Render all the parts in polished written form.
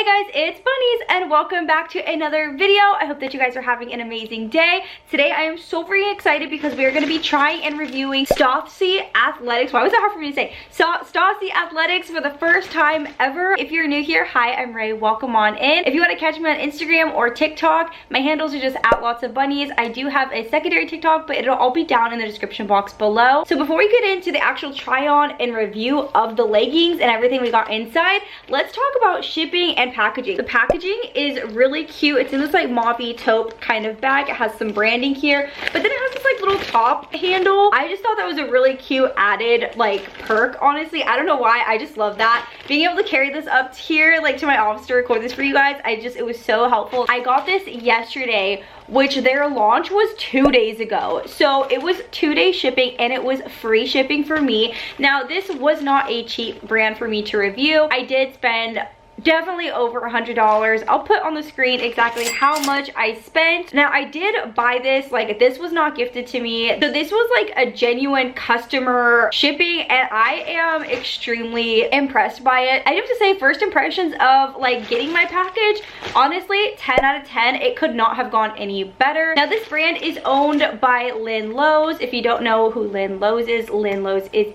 Hey guys, it's Bunnies and welcome back to another video. I hope that you guys are having an amazing day. Today I am so freaking excited because we are going to be trying and reviewing Stacci Athletics. Why was that hard for me to say? Stacci Athletics for the first time ever. If you're new here, hi, I'm Ray. Welcome on in. If you want to catch me on Instagram or TikTok, my handles are just at LotsOfBunnies. I do have a secondary TikTok, but it'll all be down in the description box below. So before we get into the actual try on and review of the leggings and everything we got inside, let's talk about shipping and packaging. The packaging is really cute. It's in this like mauvey taupe kind of bag. It has some branding here, but then it has this like little top handle. I just thought that was a really cute added like perk. Honestly, I don't know why, I just love that. Being able to carry this up here like to my office to record this for you guys, it was so helpful. I got this yesterday, which their launch was 2 days ago, so it was 2-day shipping and it was free shipping for me. Now this was not a cheap brand for me to review. I did spend definitely over $100. I'll put on the screen exactly how much I spent. Now I did buy this, like this was not gifted to me, so this was like a genuine customer shipping and I am extremely impressed by it. I have to say, first impressions of like getting my package, honestly 10 out of 10. It could not have gone any better. Now this brand is owned by Linn Lowes. If you don't know who Linn Lowes is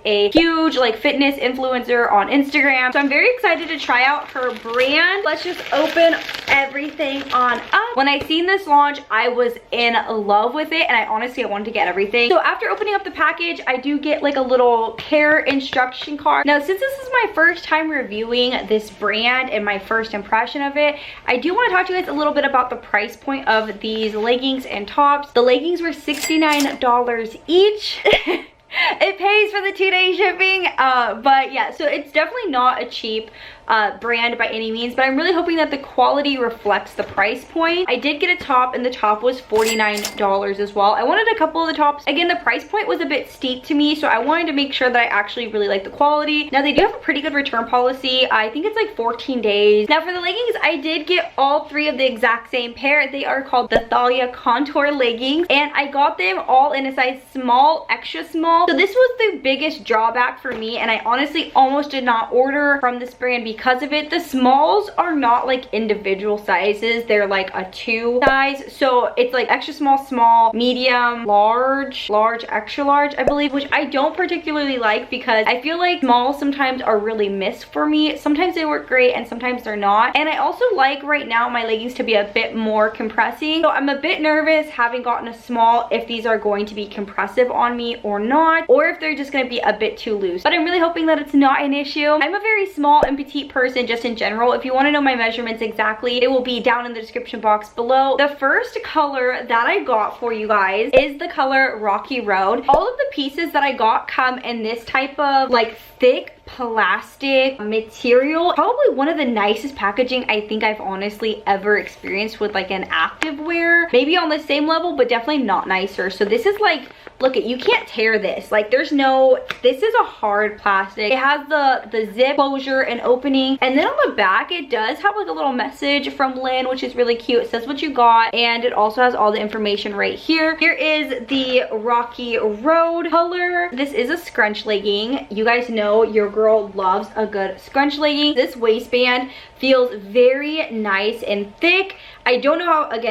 a huge like fitness influencer on Instagram, so I'm very excited to try out her brand. Let's just open everything on up. When I seen this launch, I was in love with it and I honestly wanted to get everything. So after opening up the package, I do get like a little care instruction card. Now since this is my first time reviewing this brand and my first impression of it, I do want to talk to you guys a little bit about the price point of these leggings and tops. The leggings were $69 each. It pays for the 2-day shipping, but yeah, so it's definitely not a cheap brand by any means, but I'm really hoping that the quality reflects the price point. I did get a top and the top was $49 as well. I wanted a couple of the tops. Again, the price point was a bit steep to me, so I wanted to make sure that I actually really like the quality. Now they do have a pretty good return policy. I think it's like 14 days. Now for the leggings, I did get all 3 of the exact same pair. They are called the Thalia contour leggings and I got them all in a size small, extra small. So this was the biggest drawback for me and I honestly almost did not order from this brand because of it. The smalls are not like individual sizes, they're like a 2 size, so it's like extra small, small, medium, large, large, extra large, I believe, which I don't particularly like because I feel like smalls sometimes are really missed for me. Sometimes they work great and sometimes they're not, and I also like right now my leggings to be a bit more compressing, so I'm a bit nervous having gotten a small if these are going to be compressive on me or not, or if they're just going to be a bit too loose, but I'm really hoping that it's not an issue. I'm a very small and petite person just in general. If you want to know my measurements exactly, it will be down in the description box below. The first color that I got for you guys is the color Rocky Road. All of the pieces that I got come in this type of like thick plastic material. Probably one of the nicest packaging I think I've honestly ever experienced with like an activewear. Maybe on the same level, but definitely not nicer. So this is like, look at, you can't tear this. Like there's no, this is a hard plastic. It has the zip closure and opening. And then on the back, it does have like a little message from Linn, which is really cute. It says what you got. And it also has all the information right here. Here is the Rocky Road color. This is a scrunch legging. You guys know your girl loves a good scrunch legging. This waistband feels very nice and thick. I don't know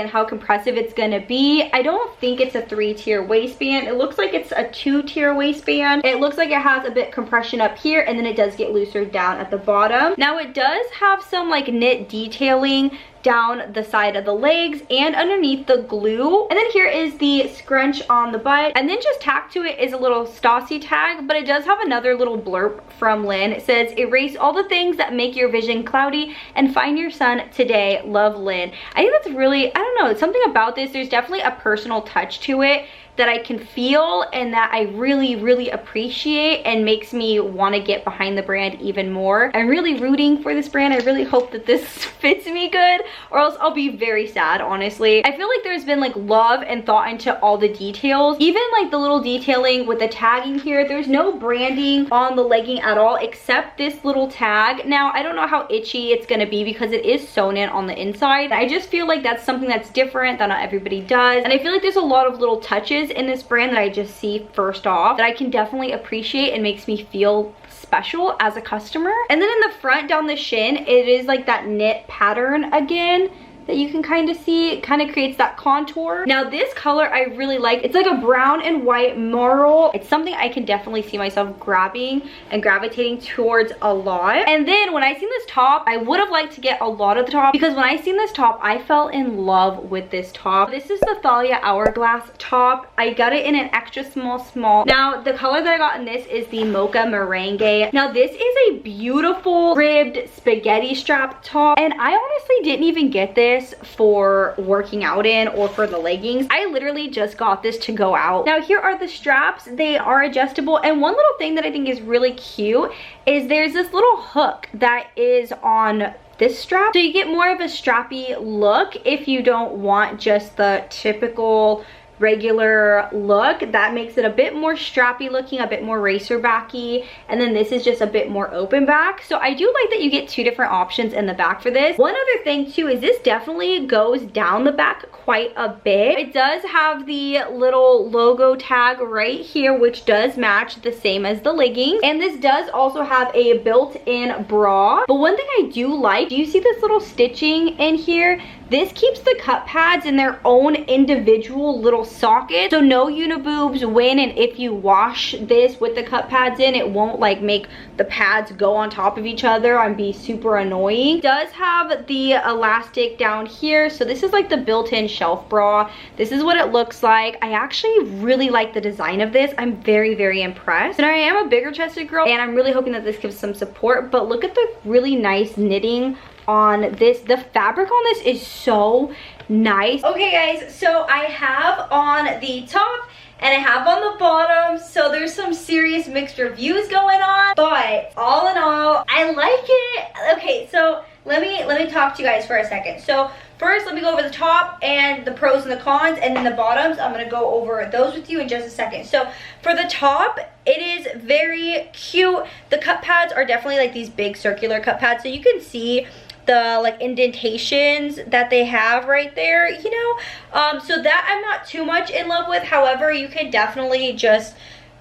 how compressive it's gonna be. I don't think it's a 3-tier waistband. It looks like it's a 2-tier waistband. It looks like it has a bit compression up here and then it does get looser down at the bottom. Now it does have some like knit detailing down the side of the legs and underneath the glue. And then here is the scrunch on the butt. And then just tacked to it is a little Stacci tag, but it does have another little blurb from Linn. It says, erase all the things that make your vision cloudy and find your sun today. Love, Linn. I think that's really, I don't know, something about this. There's definitely a personal touch to it that I can feel and that I really, really appreciate and makes me want to get behind the brand even more. I'm really rooting for this brand. I really hope that this fits me good or else I'll be very sad, honestly. I feel like there's been like love and thought into all the details. Even like the little detailing with the tagging here, there's no branding on the legging at all except this little tag. Now, I don't know how itchy it's gonna be because it is sewn in on the inside. I just feel like that's something that's different that not everybody does. And I feel like there's a lot of little touches in this brand that I just see first off that I can definitely appreciate and makes me feel special as a customer. And then in the front down the shin, it is like that knit pattern again that you can kind of see. It kind of creates that contour. Now this color I really like. It's like a brown and white marl. It's something I can definitely see myself grabbing and gravitating towards a lot. And then when I seen this top, I would have liked to get a lot of the top, because when I seen this top, I fell in love with this top. This is the Thalia Hourglass top. I got it in an extra small. Now the color that I got in this is the Mocha merengue. Now this is a beautiful ribbed spaghetti strap top, and I honestly didn't even get this for working out in or for the leggings. I literally just got this to go out. Now here are the straps. They are adjustable, and one little thing that I think is really cute is there's this little hook that is on this strap, so you get more of a strappy look if you don't want just the typical regular look. That makes it a bit more strappy looking, a bit more racer backy, and then this is just a bit more open back. So I do like that you get two different options in the back for this. One other thing too is this definitely goes down the back quite a bit. It does have the little logo tag right here, which does match the same as the leggings, and this does also have a built-in bra. But one thing I do like, do you see this little stitching in here? This keeps the cup pads in their own individual little socket, so no uniboobs when and if you wash this with the cup pads in, it won't like make the pads go on top of each other and be super annoying. It does have the elastic down here, so this is like the built-in shelf bra. This is what it looks like. I actually really like the design of this. I'm very impressed, and I am a bigger chested girl, and I'm really hoping that this gives some support. But look at the really nice knitting on this. The fabric on this is so nice. Okay guys, so I have on the top and I have on the bottom, so there's some serious mixed reviews going on, but all in all, I like it. Okay, so let me talk to you guys for a second. So first, let me go over the top and the pros and the cons, and then the bottoms, I'm gonna go over those with you in just a second. So for the top, it is very cute. The cup pads are definitely like these big circular cup pads, so you can see the like indentations that they have right there, you know. So that I'm not too much in love with. However, you can definitely just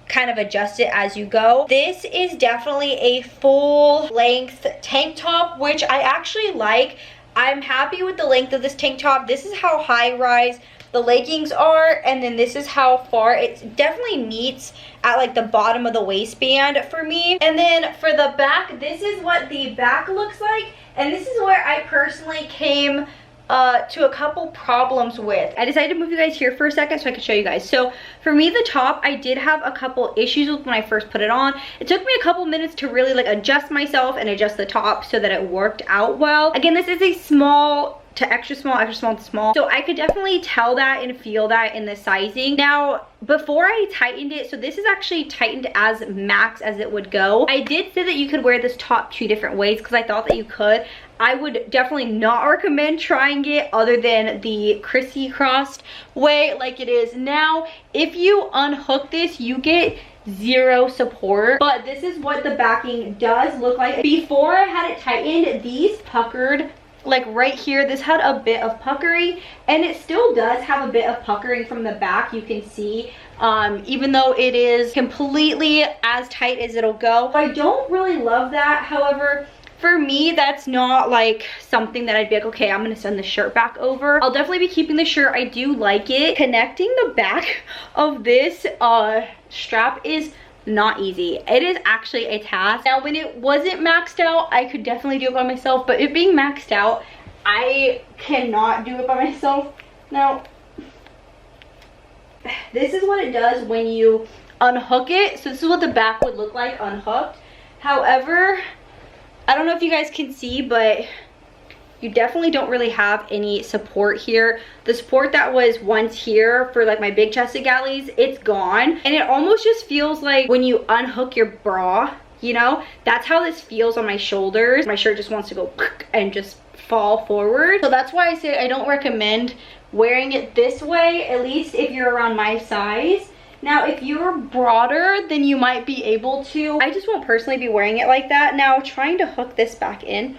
kind of adjust it as you go. This is definitely a full length tank top, which I actually like. I'm happy with the length of this tank top. This is how high rise the leggings are, and then this is how far it definitely meets at like the bottom of the waistband for me. And then for the back, this is what the back looks like, and this is where I personally came to a couple problems with. I decided to move you guys here for a second so I could show you guys. So for me, the top, I did have a couple issues with when I first put it on. It took me a couple minutes to really like adjust myself and adjust the top so that it worked out well. Again, this is a small to extra small to small, so I could definitely tell that and feel that in the sizing. Now before I tightened it, so this is actually tightened as max as it would go. I did say that you could wear this top two different ways because I thought that you could. I would definitely not recommend trying it other than the crissy-crossed way like it is now. If you unhook this, you get zero support, but this is what the backing does look like. Before I had it tightened, these puckered like right here. This had a bit of puckering, and it still does have a bit of puckering from the back, you can see, even though it is completely as tight as it'll go. I don't really love that. However, for me, that's not like something that I'd be like, okay, I'm gonna send the shirt back over. I'll definitely be keeping the shirt. I do like it. Connecting the back of this strap is not easy. It is actually a task. Now when it wasn't maxed out, I could definitely do it by myself, but it being maxed out, I cannot do it by myself. Now this is what it does when you unhook it. So this is what the back would look like unhooked. However, I don't know if you guys can see, but you definitely don't really have any support here. The support that was once here for like my big chested galleys, it's gone. And it almost just feels like when you unhook your bra, you know, that's how this feels on my shoulders. My shirt just wants to go and just fall forward. So that's why I say I don't recommend wearing it this way, at least if you're around my size. Now, if you're broader, then you might be able to. I just won't personally be wearing it like that. Now, trying to hook this back in.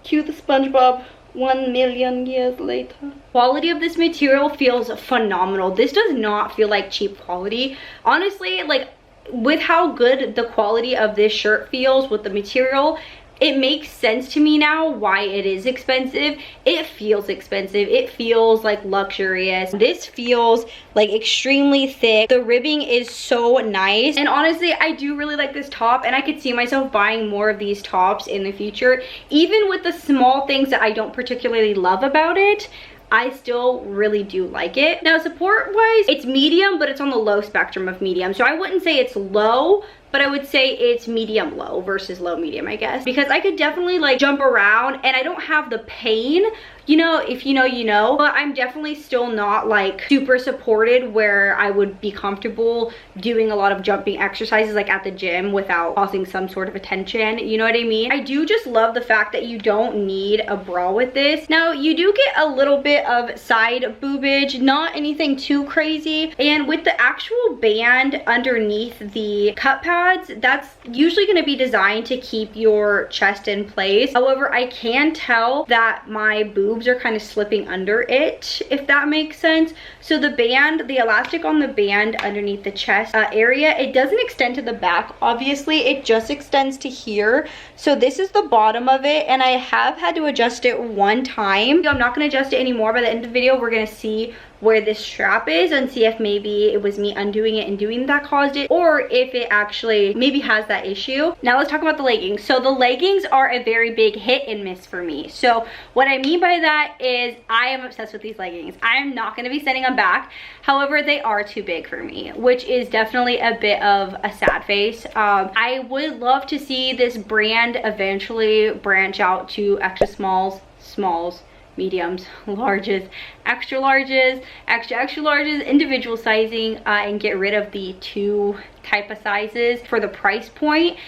Cue the SpongeBob 1,000,000 years later. Quality of this material feels phenomenal. This does not feel like cheap quality. Honestly, like, with how good the quality of this shirt feels with the material, it makes sense to me now why it is expensive. It feels expensive. It feels like luxurious. This feels like extremely thick. The ribbing is so nice. And honestly, I do really like this top, and I could see myself buying more of these tops in the future. Even with the small things that I don't particularly love about it, I still really do like it. Now, support wise, it's medium, but it's on the low spectrum of medium. So I wouldn't say it's low, but I would say it's medium low versus low medium, I guess, because I could definitely like jump around and I don't have the pain, you know, if you know, you know, but I'm definitely still not like super supported where I would be comfortable doing a lot of jumping exercises like at the gym without causing some sort of attention, you know what I mean? I do just love the fact that you don't need a bra with this. Now, you do get a little bit of side boobage, not anything too crazy, and with the actual band underneath the cup pads, that's usually going to be designed to keep your chest in place. However, I can tell that my boobs are kind of slipping under it, if that makes sense. So the band, the elastic on the band underneath the chest area, it doesn't extend to the back, obviously, it just extends to here. So this is the bottom of it, and I have had to adjust it one time. I'm not going to adjust it anymore. By the end of the video, we're going to see where this strap is and see if maybe it was me undoing it and doing that caused it, or if it actually maybe has that issue. Now let's talk about the leggings. So the leggings are a very big hit and miss for me. So what I mean by that is I am obsessed with these leggings. I'm not going to be sending them back. However, they are too big for me, which is definitely a bit of a sad face. I would love to see this brand eventually branch out to extra smalls, mediums, larges, extra larges, extra larges, individual sizing, and get rid of the two type of sizes for the price point.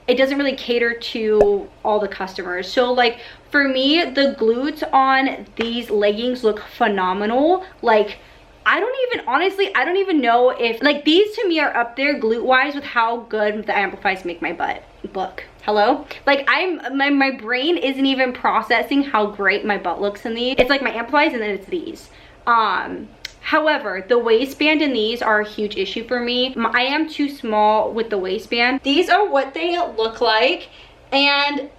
It doesn't really cater to all the customers. So like for me, the glutes on these leggings look phenomenal. Like I don't even know if, like, these to me are up there glute wise with how good the amplifies make my butt look. Hello? Like my brain isn't even processing how great my butt looks in these. It's like my amplifies and then it's these. However, the waistband in these are a huge issue for me. I am too small with the waistband. These are what they look like, and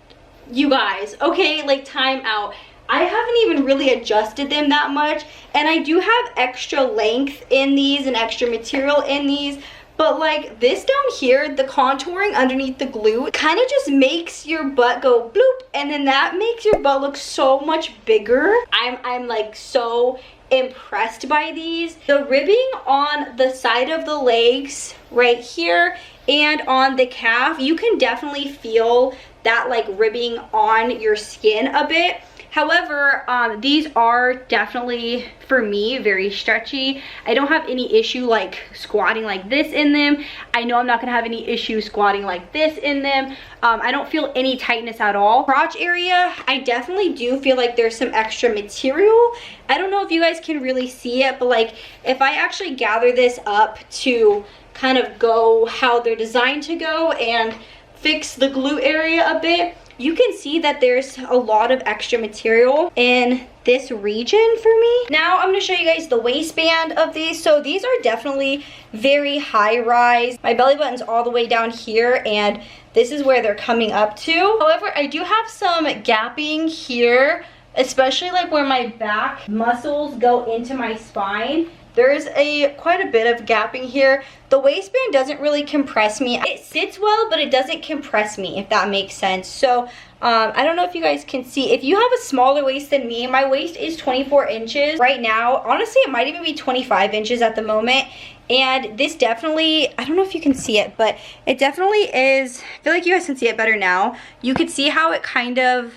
you guys, okay, like time out. I haven't even really adjusted them that much, and I do have extra length in these and extra material in these, but like this down here, the contouring underneath the glute kind of just makes your butt go bloop, and then that makes your butt look so much bigger. I'm like so impressed by these. The ribbing on the side of the legs right here and on the calf, you can definitely feel that like ribbing on your skin a bit. However, these are definitely, for me, very stretchy. I don't have any issue like squatting like this in them. I know I'm not gonna have any issue squatting like this in them. I don't feel any tightness at all. Crotch area, I definitely do feel like there's some extra material. I don't know if you guys can really see it, but like if I actually gather this up to kind of go how they're designed to go and fix the glute area a bit, you can see that there's a lot of extra material in this region for me. Now I'm gonna show you guys the waistband of these. So these are definitely very high rise. My belly button's all the way down here, and this is where they're coming up to. However, I do have some gapping here, especially like where my back muscles go into my spine. There's quite a bit of gapping here. The waistband doesn't really compress me. It sits well, but it doesn't compress me, if that makes sense. So I don't know if you guys can see. If you have a smaller waist than me, my waist is 24 inches right now. Honestly, it might even be 25 inches at the moment. And this definitely, I don't know if you can see it, but it definitely is, I feel like you guys can see it better now. You can see how it kind of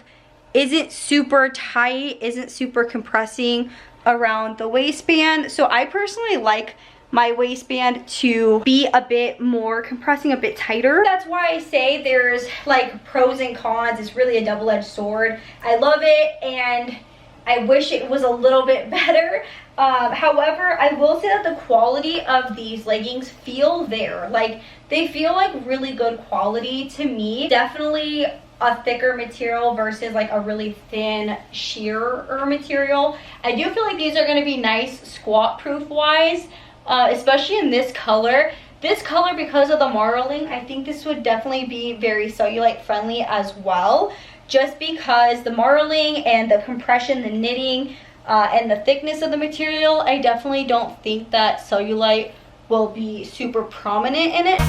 isn't super tight, isn't super compressing around the waistband. So I personally like my waistband to be a bit more compressing, a bit tighter. That's why I say there's like pros and cons. It's really a double-edged sword. I love it and I wish it was a little bit better. However, I will say that the quality of these leggings feel there. Like they feel like really good quality to me. Definitely a thicker material versus like a really thin sheer material. I do feel like these are going to be nice squat proof wise, especially in this color. This color, because of the marling, I think this would definitely be very cellulite friendly as well, just because the marling and the compression, the knitting, and the thickness of the material, I definitely don't think that cellulite will be super prominent in it.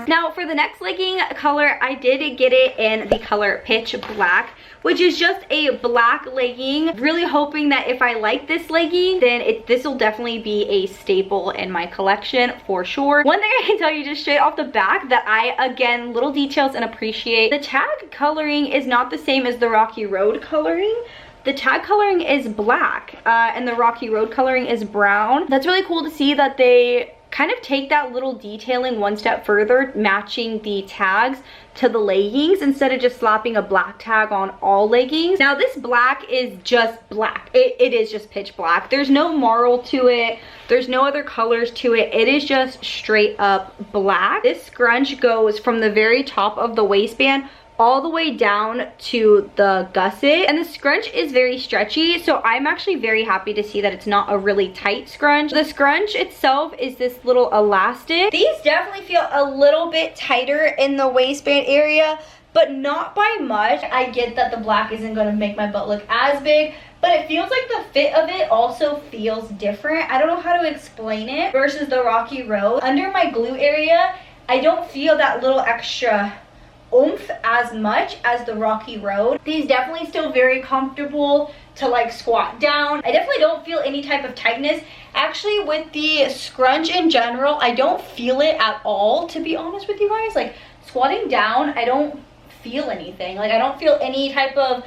Now for the next legging color, I did get it in the color Pitch Black, which is just a black legging. Really hoping that if I like this legging, then this will definitely be a staple in my collection for sure. One thing I can tell you just straight off the back that again, little details and appreciate. The tag coloring is not the same as the Rocky Road coloring. The tag coloring is black and the Rocky Road coloring is brown. That's really cool to see that they kind of take that little detailing one step further, matching the tags to the leggings instead of just slapping a black tag on all leggings. Now this black is just black. It is just pitch black. There's no marl to it. There's no other colors to it. It is just straight up black. This scrunch goes from the very top of the waistband all the way down to the gusset, and the scrunch is very stretchy, so I'm actually very happy to see that it's not a really tight scrunch. The scrunch itself is this little elastic. These definitely feel a little bit tighter in the waistband area, but not by much. I get that the black isn't going to make my butt look as big, but it feels like the fit of it also feels different. I don't know how to explain it versus the Rocky Road. Under my glute area, I don't feel that little extra oomph as much as the Rocky Road. These definitely still very comfortable to like squat down. I definitely don't feel any type of tightness. Actually, with the scrunch in general, I don't feel it at all, to be honest with you guys. Like squatting down, I don't feel anything. Like I don't feel any type of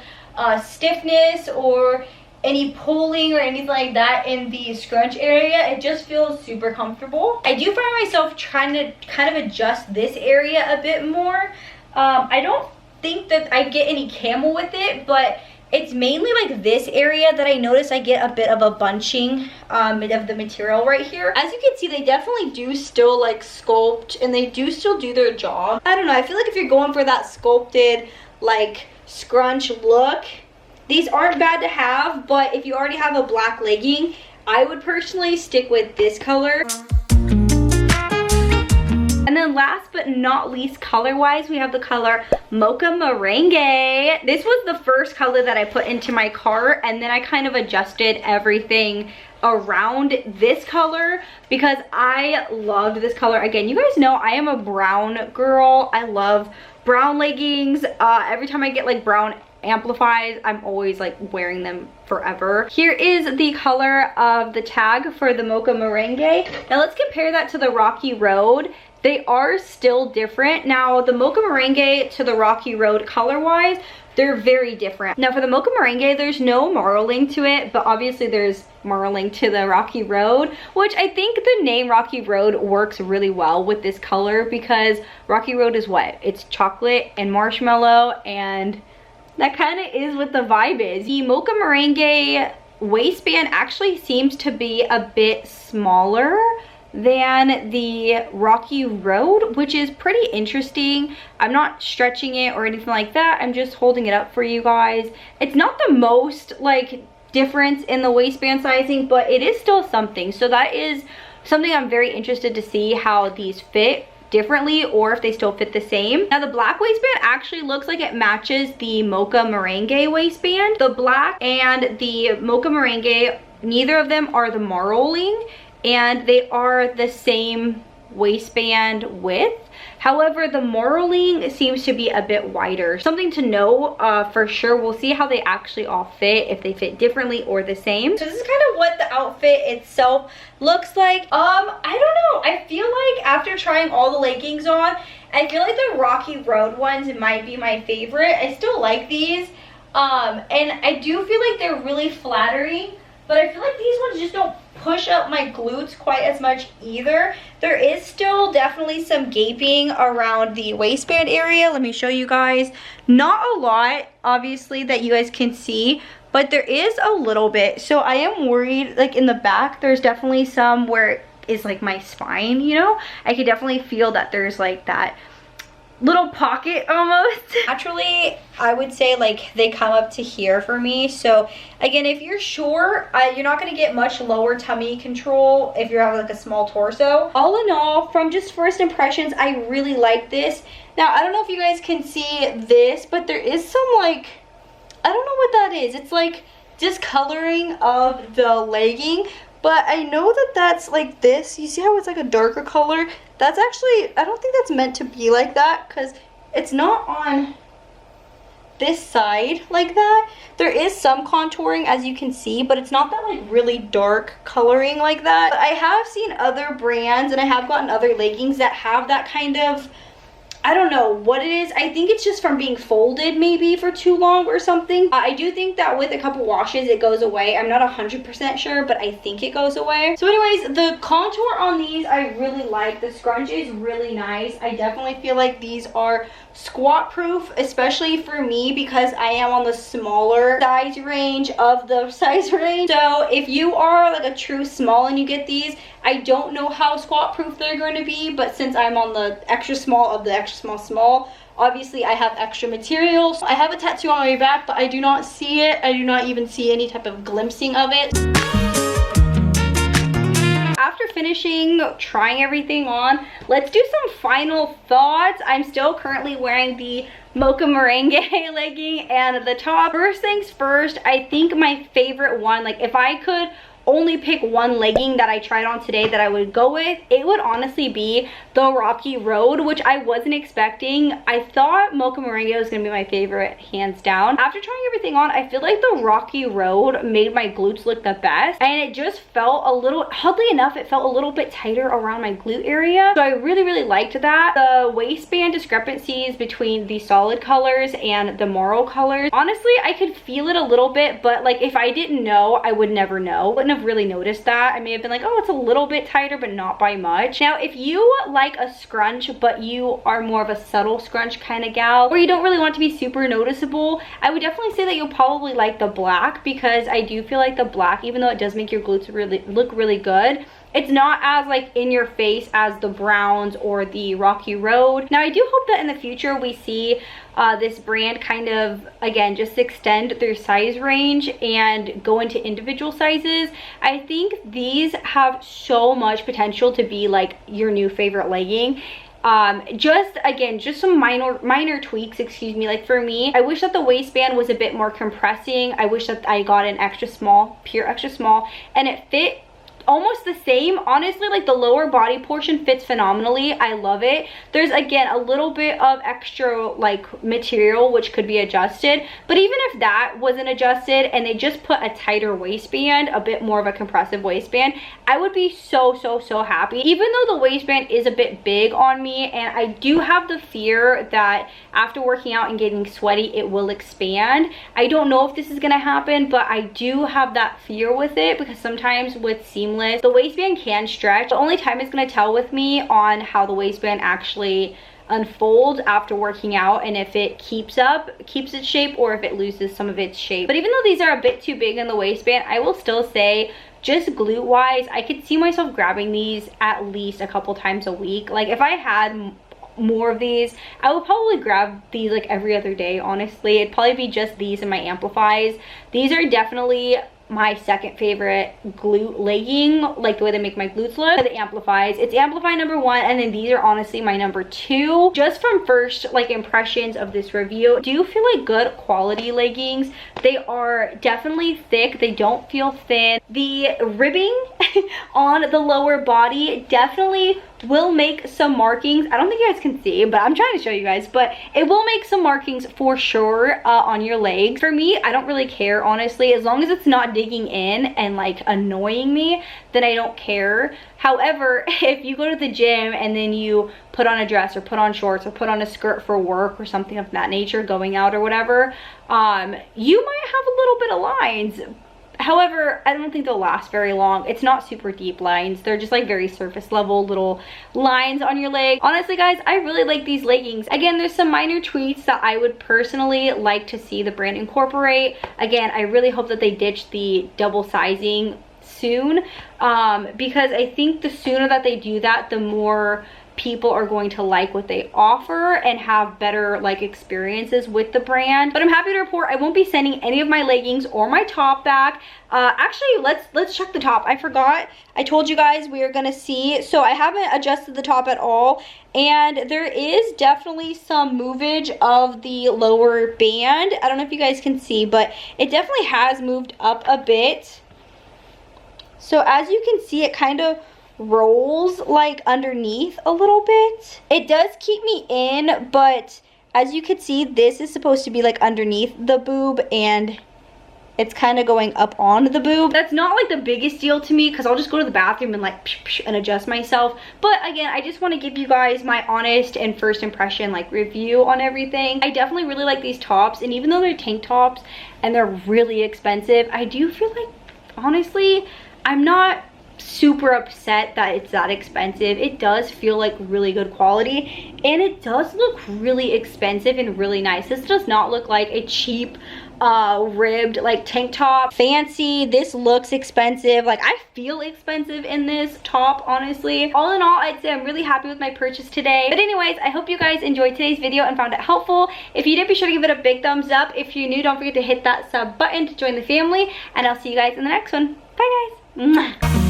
stiffness or any pulling or anything like that in the scrunch area. It just feels super comfortable. I do find myself trying to kind of adjust this area a bit more. I don't think that I get any camel with it, but it's mainly like this area that I notice I get a bit of a bunching of the material right here. As you can see, they definitely do still like sculpt and they do still do their job. I don't know, I feel like if you're going for that sculpted like scrunch look, these aren't bad to have, but if you already have a black legging, I would personally stick with this color. And then last but not least, color-wise, we have the color Mocha Merengue. This was the first color that I put into my cart, and then I kind of adjusted everything around this color because I loved this color. Again, you guys know I am a brown girl. I love brown leggings. Every time I get like brown amplifies, I'm always like wearing them forever. Here is the color of the tag for the Mocha Merengue. Now let's compare that to the Rocky Road. They are still different. Now the Mocha Merengue to the Rocky Road color wise, they're very different. Now for the Mocha Merengue, there's no marling to it, but obviously there's marling to the Rocky Road, which I think the name Rocky Road works really well with this color because Rocky Road is what? It's chocolate and marshmallow, and that kind of is what the vibe is. The Mocha Merengue waistband actually seems to be a bit smaller than the Rocky Road, which is pretty interesting. I'm not stretching it or anything like that. I'm just holding it up for you guys. It's not the most like difference in the waistband sizing, but it is still something. So that is something I'm very interested to see how these fit differently or if they still fit the same. Now the black waistband actually looks like it matches the Mocha Merengue waistband. The black and the Mocha Merengue, neither of them are the marling, and they are the same waistband width. However, the marling seems to be a bit wider. Something to know for sure. We'll see how they actually all fit, if they fit differently or the same. So this is kind of what the outfit itself looks like. I don't know. I feel like after trying all the leggings on, I feel like the Rocky Road ones might be my favorite. I still like these. And I do feel like they're really flattering, but I feel like these ones just don't push up my glutes quite as much either. There is still definitely some gaping around the waistband area. Let me show you guys. Not a lot, obviously, that you guys can see, but there is a little bit. So I am worried, like in the back, there's definitely some where it is like my spine, you know? I could definitely feel that there's like that little pocket almost. Naturally, I would say like they come up to here for me. So again, if you're short, you're not gonna get much lower tummy control if you're having like a small torso. All in all, from just first impressions, I really like this. Now, I don't know if you guys can see this, but there is some like, I don't know what that is. It's like discoloring of the legging, but I know that that's like this. You see how it's like a darker color? That's actually, I don't think that's meant to be like that, because it's not on this side like that. There is some contouring, as you can see, but it's not that like really dark coloring like that. But I have seen other brands and I have gotten other leggings that have that kind of, I don't know what it is. I think it's just from being folded maybe for too long or something. I do think that with a couple washes it goes away. I'm not 100% sure, but I think it goes away. So anyways, the contour on these I really like. The scrunch is really nice. I definitely feel like these are squat proof, especially for me because I am on the smaller size range of the size range. So if you are like a true small and you get these, I don't know how squat proof they're going to be, but since I'm on the extra small of the extra small, obviously I have extra material. So I have a tattoo on my back, but I do not see it. I do not even see any type of glimpsing of it. After finishing trying everything on, let's do some final thoughts. I'm still currently wearing the Mocha merengue legging and the top. First things first, I think my favorite one, like if I could only pick one legging that I tried on today that I would go with, it would honestly be the Rocky Road, which I wasn't expecting. I thought Mocha merengue was gonna be my favorite, hands down. After trying everything on, I feel like the Rocky Road made my glutes look the best, and it just felt a little, oddly enough, it felt a little bit tighter around my glute area. So I really liked that. The waistband discrepancies between the solid colors and the Moro colors, honestly, I could feel it a little bit, but like if I didn't know, I would never know. Wouldn't have really noticed that. I may have been like, oh, it's a little bit tighter, but not by much. Now, if you like a scrunch, but you are more of a subtle scrunch kind of gal, or you don't really want it to be super noticeable, I would definitely say that you'll probably like the black, because I do feel like the black, even though it does make your glutes look really good, it's not as like in your face as the browns or the Rocky Road. Now, I do hope that in the future we see this brand kind of, again, just extend their size range and go into individual sizes. I think these have so much potential to be like your new favorite legging. Just some minor tweaks, excuse me. Like for me, I wish that the waistband was a bit more compressing. I wish that I got an extra small, pure extra small, and it fit almost the same. Honestly, like the lower body portion fits phenomenally. I love it. There's again a little bit of extra like material which could be adjusted, but even if that wasn't adjusted and they just put a tighter waistband, a bit more of a compressive waistband, I would be so happy. Even though the waistband is a bit big on me, and I do have the fear that after working out and getting sweaty it will expand. I don't know if this is gonna happen, but I do have that fear with it, because sometimes with seamless, the waistband can stretch. The only time it's going to tell with me on how the waistband actually unfolds after working out, and if it keeps its shape, or if it loses some of its shape. But even though these are a bit too big in the waistband, I will still say, just glute wise, I could see myself grabbing these at least a couple times a week. Like if I had more of these, I would probably grab these like every other day. Honestly, it'd probably be just these and my amplifies. These are definitely my second favorite glute legging, like the way they make my glutes look. The amplifies, it's amplify number 1, and then these are honestly my number 2. Just from first like impressions of this review, do you feel like good quality leggings? They are definitely thick, they don't feel thin. The ribbing on the lower body definitely will make some markings. I don't think you guys can see, but I'm trying to show you guys, but it will make some markings for sure on your legs. For me, I don't really care, honestly. As long as it's not digging in and like annoying me, then I don't care. However, if you go to the gym and then you put on a dress or put on shorts or put on a skirt for work or something of that nature, going out or whatever, you might have a little bit of lines. However, I don't think they'll last very long. It's not super deep lines. They're just like very surface level little lines on your leg. Honestly, guys, I really like these leggings. Again, there's some minor tweaks that I would personally like to see the brand incorporate. Again, I really hope that they ditch the double sizing soon, because I think the sooner that they do that, the more people are going to like what they offer and have better like experiences with the brand. But I'm happy to report I won't be sending any of my leggings or my top back. Actually, let's check the top. I forgot. I told you guys we are gonna see. So I haven't adjusted the top at all, and there is definitely some movage of the lower band. I don't know if you guys can see, but it definitely has moved up a bit. So as you can see, it kind of rolls like underneath a little bit. It does keep me in, but as you can see, this is supposed to be like underneath the boob, and it's kind of going up on the boob. That's not like the biggest deal to me because I'll just go to the bathroom and like and adjust myself. But again, I just want to give you guys my honest and first impression like review on everything. I definitely really like these tops, and even though they're tank tops and they're really expensive, I do feel like, honestly, I'm not super upset that it's that expensive. It does feel like really good quality, and it does look really expensive and really nice. This does not look like a cheap ribbed like tank top. Fancy. This looks expensive. Like, I feel expensive in this top, honestly. All in all, I'd say I'm really happy with my purchase today. But anyways, I hope you guys enjoyed today's video and found it helpful. If you did, be sure to give it a big thumbs up. If you're new, don't forget to hit that sub button to join the family, and I'll see you guys in the next one. Bye guys. Mwah.